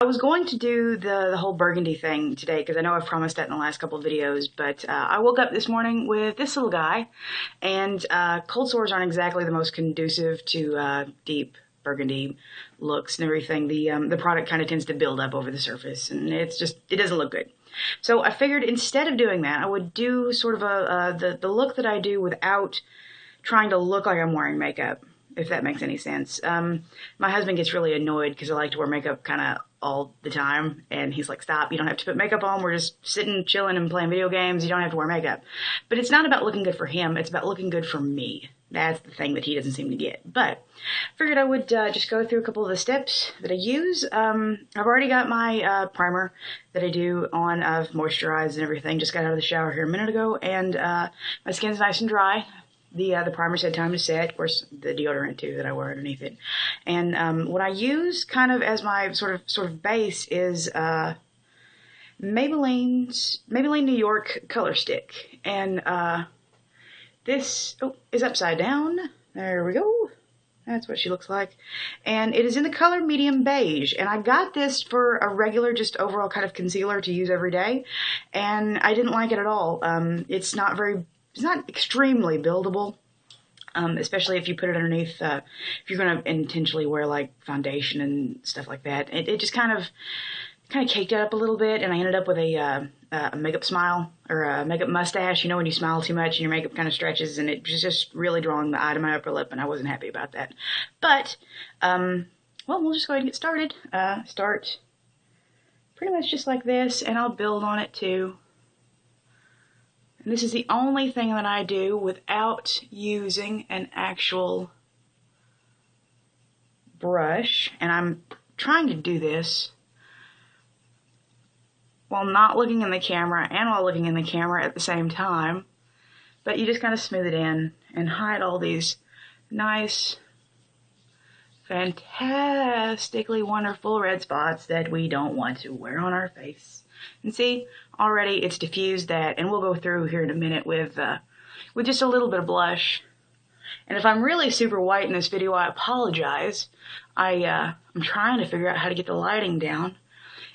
I was going to do the whole burgundy thing today because I know I've promised that in the last couple of videos, but I woke up this morning with this little guy, and cold sores aren't exactly the most conducive to deep burgundy looks and everything. The product kind of tends to build up over the surface, and it doesn't look good. So I figured instead of doing that, I would do sort of the look that I do without trying to look like I'm wearing makeup, if that makes any sense. My husband gets really annoyed because I like to wear makeup kind of all the time, and he's like, stop, you don't have to put makeup on, we're just sitting, chilling, and playing video games, you don't have to wear makeup. But it's not about looking good for him, it's about looking good for me. That's the thing that he doesn't seem to get. But I figured I would just go through a couple of the steps that I use. I've already got my primer that I do on. I've moisturized and everything, just got out of the shower here a minute ago, and my skin's nice and dry. The primer said time to set, of course the deodorant too that I wear underneath it. And what I use kind of as my sort of base is Maybelline New York Color Stick. And this is upside down. There we go. That's what she looks like. And it is in the color medium beige. And I got this for a regular, just overall kind of concealer to use every day. And I didn't like it at all. It's not extremely buildable, especially if you put it underneath, if you're going to intentionally wear like foundation and stuff like that. It just kind of caked it up a little bit, and I ended up with a makeup smile, or a makeup mustache. You know, when you smile too much and your makeup kind of stretches, and it was just really drawing the eye to my upper lip, and I wasn't happy about that. But, well, we'll just go ahead and get started. Start pretty much just like this, and I'll build on it too. And this is the only thing that I do without using an actual brush. And I'm trying to do this while not looking in the camera and while looking in the camera at the same time. But you just kind of smooth it in and hide all these nice, fantastically wonderful red spots that we don't want to wear on our face. And see, already it's diffused that, and we'll go through here in a minute with just a little bit of blush. And if I'm really super white in this video, I apologize. I'm trying to figure out how to get the lighting down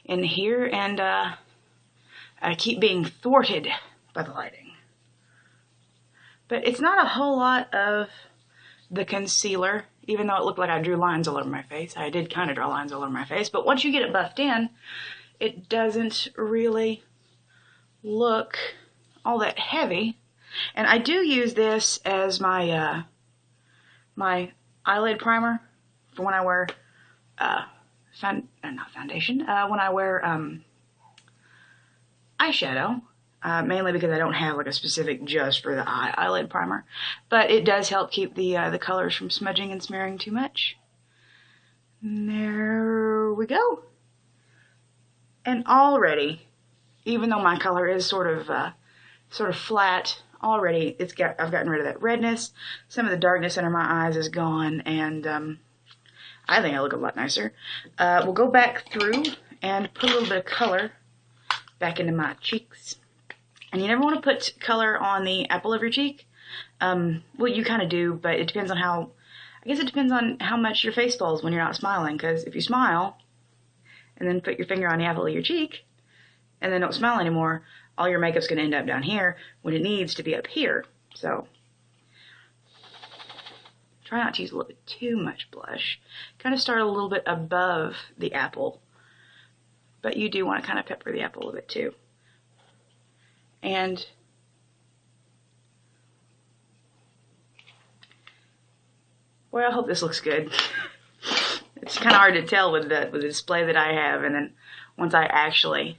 in here, and I keep being thwarted by the lighting. But it's not a whole lot of the concealer, even though it looked like I drew lines all over my face. I did kind of draw lines all over my face, but once you get it buffed in, it doesn't really look all that heavy. And I do use this as my my eyelid primer for when I wear not foundation, when I wear eyeshadow, mainly because I don't have like a specific just for the eyelid primer, but it does help keep the colors from smudging and smearing too much. And there we go. And already, even though my color is sort of flat, already I've gotten rid of that redness. Some of the darkness under my eyes is gone, and I think I look a lot nicer. We'll go back through and put a little bit of color back into my cheeks. And you never want to put color on the apple of your cheek. Well, you kind of do, but it depends on I guess it depends on how much your face falls when you're not smiling. Because if you smile and then put your finger on the apple of your cheek and then don't smile anymore, all your makeup's going to end up down here when it needs to be up here. So try not to use a little bit too much blush. Kind of start a little bit above the apple, but you do want to kind of pepper the apple a bit too. And boy, I hope this looks good. It's kind of hard to tell with the display that I have, and then once I actually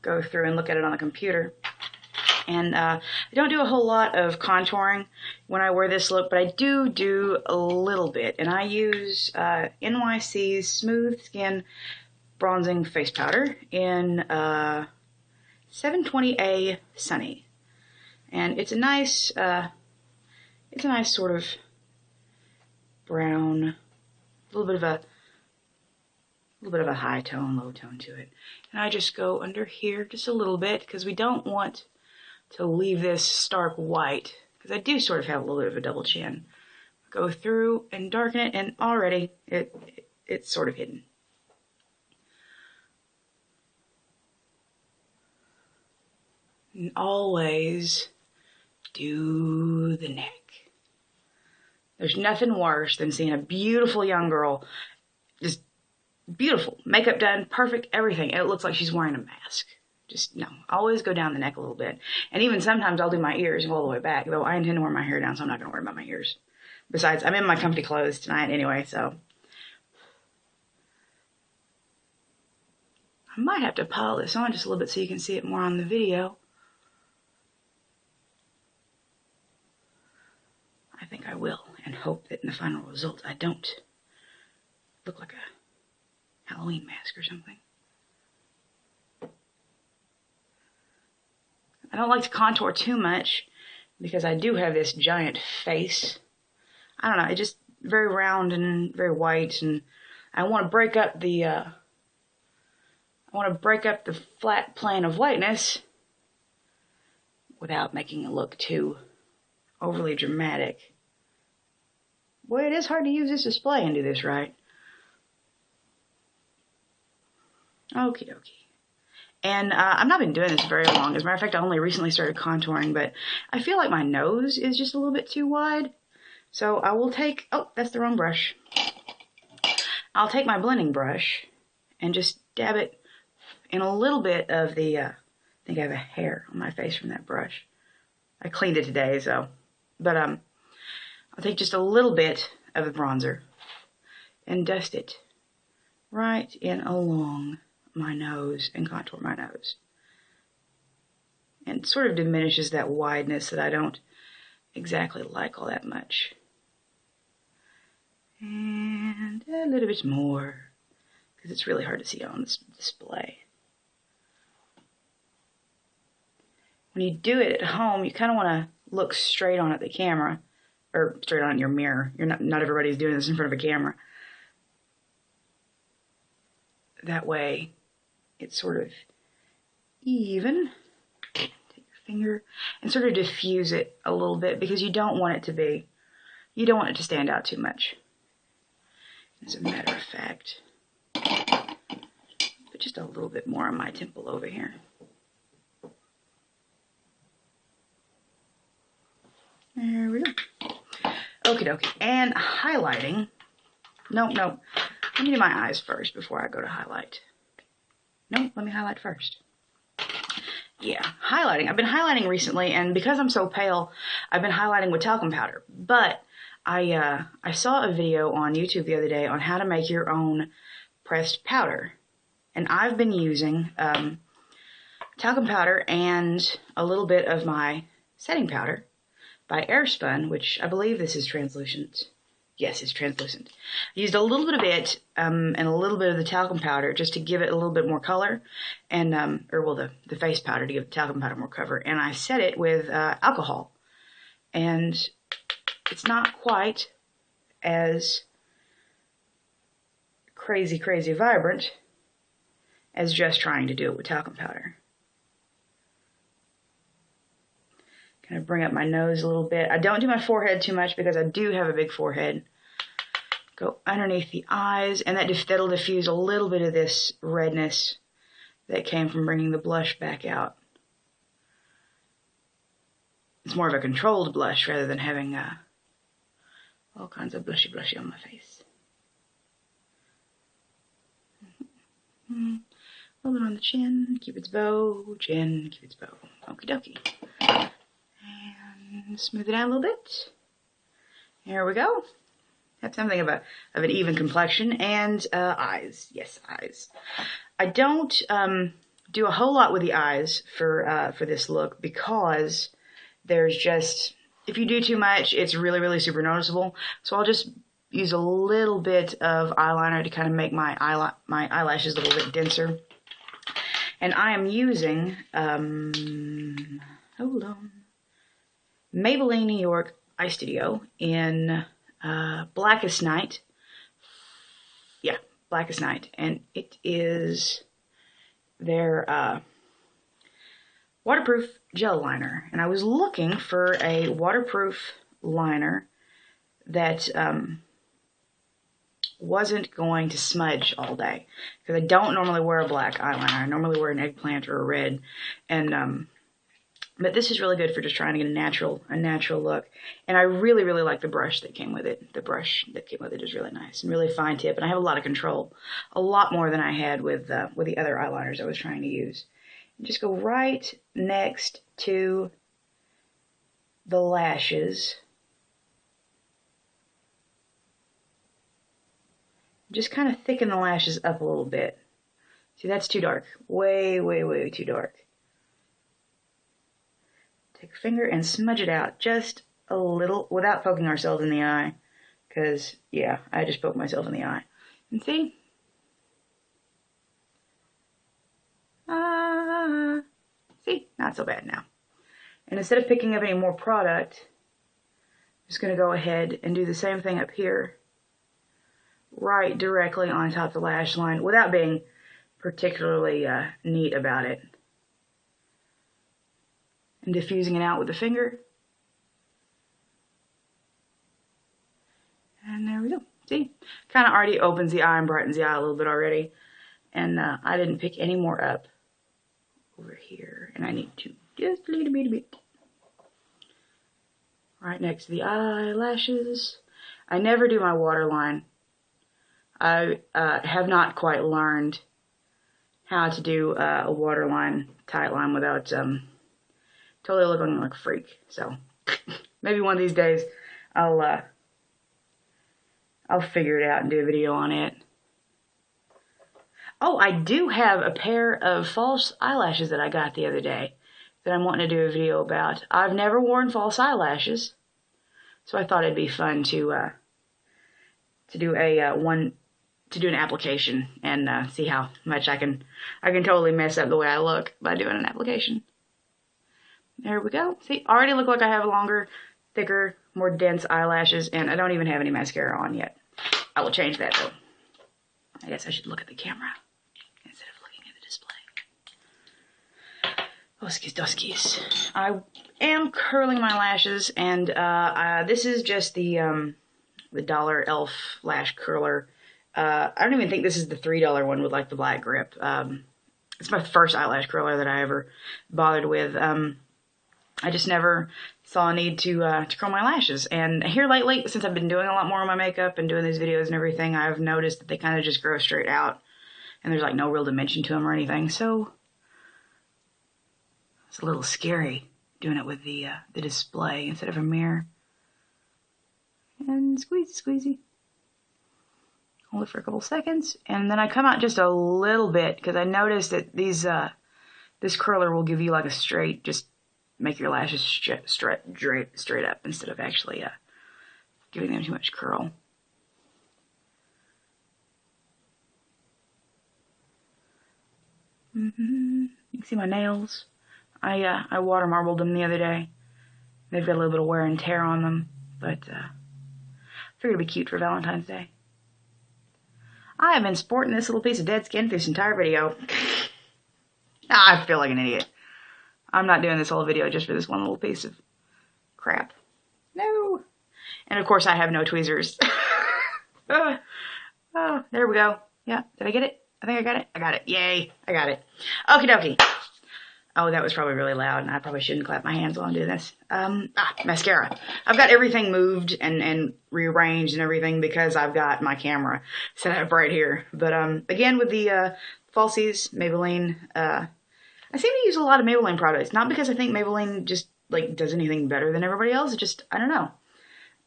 go through and look at it on the computer. And I don't do a whole lot of contouring when I wear this look, but I do a little bit. And I use NYC's Smooth Skin Bronzing Face Powder in 720A Sunny. And it's a nice sort of brown, a little bit of a high tone, low tone to it. And I just go under here just a little bit, because we don't want to leave this stark white, because I do sort of have a little bit of a double chin. Go through and darken it, and already it's sort of hidden. And always do the neck. There's nothing worse than seeing a beautiful young girl, just beautiful, makeup done, perfect, everything, and it looks like she's wearing a mask. Just, no, always go down the neck a little bit. And even sometimes I'll do my ears and go all the way back, though I intend to wear my hair down, so I'm not going to worry about my ears. Besides, I'm in my comfy clothes tonight anyway, so. I might have to pile this on just a little bit so you can see it more on the video. I think I will, and hope that in the final result I don't look like a Halloween mask or something. I don't like to contour too much because I do have this giant face. I don't know, it's just very round and very white, and I want to break up the flat plane of whiteness without making it look too overly dramatic. Boy, it is hard to use this display and do this right. Okie dokie. And I've not been doing this very long. As a matter of fact, I only recently started contouring, but I feel like my nose is just a little bit too wide. So I will take, oh, that's the wrong brush. I'll take my blending brush and just dab it in a little bit of the, I think I have a hair on my face from that brush. I cleaned it today, so, but I'll take just a little bit of the bronzer and dust it right in along my nose and contour my nose. And sort of diminishes that wideness that I don't exactly like all that much. And a little bit more, because it's really hard to see on this display. When you do it at home, you kind of want to look straight on at the camera, or straight on in your mirror. Not everybody's doing this in front of a camera. That way, it's sort of even. Take your finger and sort of diffuse it a little bit, because you don't want it to stand out too much. As a matter of fact, put just a little bit more on my temple over here. There we go. Okie dokie. And highlighting. Nope. Let me do my eyes first before I go to highlight. Nope, let me highlight first. Yeah, highlighting. I've been highlighting recently, and because I'm so pale, I've been highlighting with talcum powder. But I saw a video on YouTube the other day on how to make your own pressed powder. And I've been using talcum powder and a little bit of my setting powder by Airspun, which I believe this is translucent. Yes, it's translucent. I used a little bit of it and a little bit of the talcum powder just to give it a little bit more color, and the face powder to give the talcum powder more cover. And I set it with alcohol, and it's not quite as crazy vibrant as just trying to do it with talcum powder. Kind of bring up my nose a little bit. I don't do my forehead too much because I do have a big forehead. Go underneath the eyes, and that'll diffuse a little bit of this redness that came from bringing the blush back out. It's more of a controlled blush rather than having all kinds of blushy on my face. A little bit on the chin, Cupid's bow, chin, Cupid's bow. Okie dokie. And smooth it out a little bit. There we go. Have something of an even complexion. And eyes. Yes, eyes. I don't do a whole lot with the eyes for this look, because there's just, if you do too much, it's really super noticeable. So I'll just use a little bit of eyeliner to kind of make my eyelashes a little bit denser. And I am using, hold on, Maybelline New York Eye Studio in Blackest Night. Yeah, Blackest Night. And it is their waterproof gel liner. And I was looking for a waterproof liner that wasn't going to smudge all day, because I don't normally wear a black eyeliner. I normally wear an eggplant or a red, and but this is really good for just trying to get a natural look. And I really, really like the brush that came with it. The brush that came with it is really nice and really fine tip, and I have a lot of control, a lot more than I had with the other eyeliners I was trying to use. Just go right next to the lashes. Just kind of thicken the lashes up a little bit. See, that's too dark. Way, way, way too dark. Take a finger and smudge it out just a little without poking ourselves in the eye. Because, yeah, I just poked myself in the eye. And see? See? Not so bad now. And instead of picking up any more product, I'm just going to go ahead and do the same thing up here. Right directly on top of the lash line without being particularly neat about it. And diffusing it out with the finger. And there we go. See? Kind of already opens the eye and brightens the eye a little bit already. And I didn't pick any more up over here. And I need to just a little bit. Right next to the eyelashes. I never do my waterline. I have not quite learned how to do a waterline, tight line without totally looking like a freak. So maybe one of these days I'll figure it out and do a video on it. Oh, I do have a pair of false eyelashes that I got the other day that I'm wanting to do a video about. I've never worn false eyelashes, so I thought it'd be fun to do an application and see how much I can totally mess up the way I look by doing an application. There we go. See, already look like I have longer, thicker, more dense eyelashes, and I don't even have any mascara on yet. I will change that though. I guess I should look at the camera instead of looking at the display. Oskies doskies. I am curling my lashes, and this is just the Dollar Elf lash curler. I don't even think this is the $3 one with like the black grip. It's my first eyelash curler that I ever bothered with. I just never saw a need to curl my lashes. And here lately, since I've been doing a lot more of my makeup and doing these videos and everything, I've noticed that they kind of just grow straight out. And there's like no real dimension to them or anything. So it's a little scary doing it with the display instead of a mirror. And squeezy, squeezy. Hold it for a couple seconds. And then I come out just a little bit because I noticed that this curler will give you like a straight, just make your lashes straight up instead of actually giving them too much curl. You can see my nails. I water marbled them the other day. They've got a little bit of wear and tear on them, but I figured it'd be cute for Valentine's Day. I have been sporting this little piece of dead skin through this entire video. I feel like an idiot. I'm not doing this whole video just for this one little piece of crap. No. And of course I have no tweezers. Oh, there we go. Yeah, did I get it? I think I got it. I got it. Yay, I got it. Okie dokie. Oh, that was probably really loud, and I probably shouldn't clap my hands while I'm doing this. Mascara. I've got everything moved and rearranged and everything because I've got my camera set up right here. But again, with the falsies, Maybelline, I seem to use a lot of Maybelline products. Not because I think Maybelline just like does anything better than everybody else. It's just, I don't know.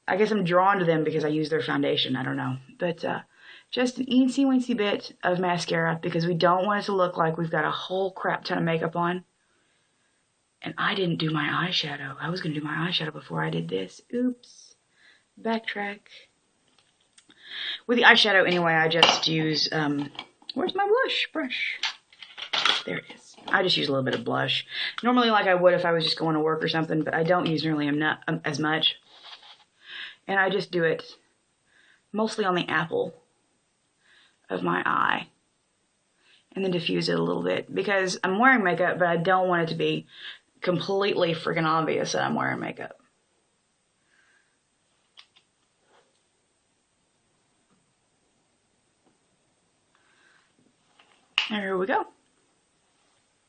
I guess I'm drawn to them because I use their foundation. I don't know. But just an eensy weensy bit of mascara because we don't want it to look like we've got a whole crap ton of makeup on. And I didn't do my eyeshadow. I was going to do my eyeshadow before I did this. Oops. Backtrack. With the eyeshadow, anyway, I just use, where's my blush brush? There it is. I just use a little bit of blush. Normally like I would if I was just going to work or something, but I don't use nearly as much. And I just do it mostly on the apple of my eye. And then diffuse it a little bit. Because I'm wearing makeup, but I don't want it to be completely freaking obvious that I'm wearing makeup. There we go.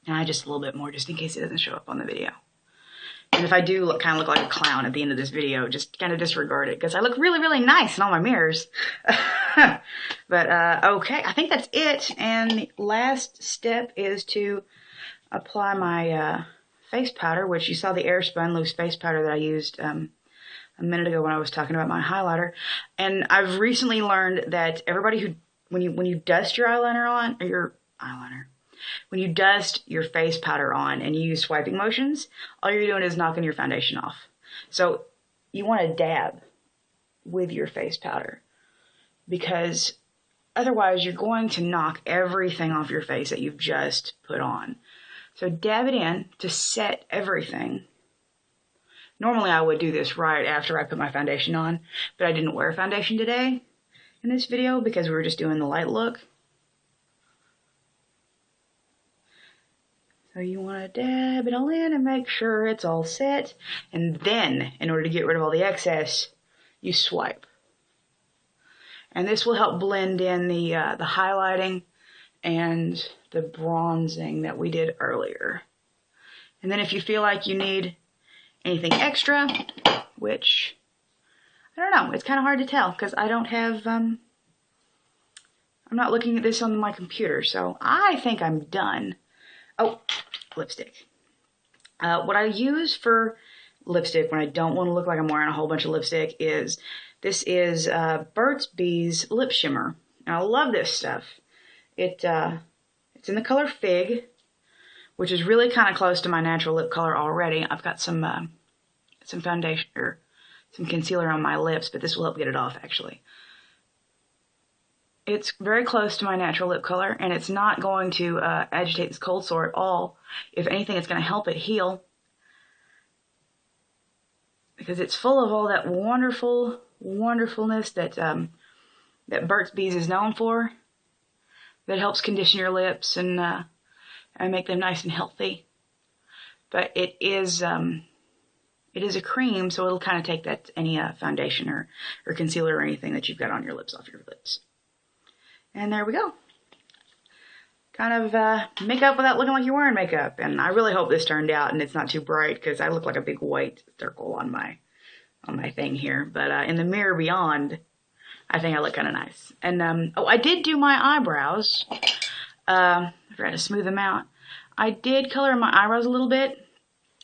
And just a little bit more just in case it doesn't show up on the video. And if I do kind of look like a clown at the end of this video, just kind of disregard it because I look really, really nice in all my mirrors. But okay, I think that's it. And the last step is to apply my face powder, which you saw the Airspun loose face powder that I used a minute ago when I was talking about my highlighter. And I've recently learned that everybody who, when you dust your eyeliner on, or your eyeliner, when you dust your face powder on and you use swiping motions, all you're doing is knocking your foundation off. So you want to dab with your face powder because otherwise you're going to knock everything off your face that you've just put on. So dab it in to set everything. Normally I would do this right after I put my foundation on, but I didn't wear foundation today in this video because we were just doing the light look. So you want to dab it all in and make sure it's all set. And then, in order to get rid of all the excess, you swipe. And this will help blend in the highlighting and the bronzing that we did earlier. And then if you feel like you need anything extra, which, I don't know, it's kind of hard to tell because I don't have, I'm not looking at this on my computer, so I think I'm done. Oh, lipstick. What I use for lipstick when I don't want to look like I'm wearing a whole bunch of lipstick is, this is Burt's Bees Lip Shimmer. And I love this stuff. It's in the color Fig, which is really kind of close to my natural lip color already. I've got some foundation, or some concealer on my lips, but this will help get it off actually. It's very close to my natural lip color, and it's not going to agitate this cold sore at all. If anything, it's going to help it heal. Because it's full of all that wonderfulness that that Burt's Bees is known for. That helps condition your lips and make them nice and healthy. But it is a cream, so it'll kind of take that any foundation or concealer or anything that you've got on your lips off your lips. And there we go. Kind of makeup without looking like you're wearing makeup. And I really hope this turned out and it's not too bright because I look like a big white circle on my thing here. But in the mirror beyond, I think I look kind of nice. And oh, I did do my eyebrows. I forgot to smooth them out. I did color my eyebrows a little bit,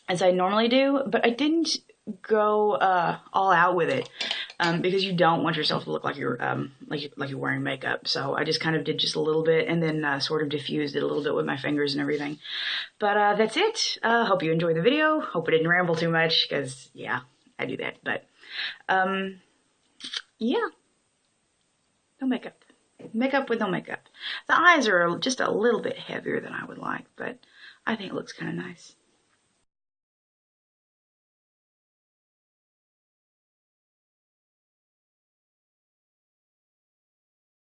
as I normally do, but I didn't go all out with it. Because you don't want yourself to look like you're like you're wearing makeup. So I just kind of did just a little bit and then sort of diffused it a little bit with my fingers and everything. But that's it. Hope you enjoyed the video. Hope I didn't ramble too much because, yeah, I do that. But, yeah. No makeup. Makeup with no makeup. The eyes are just a little bit heavier than I would like, but I think it looks kind of nice.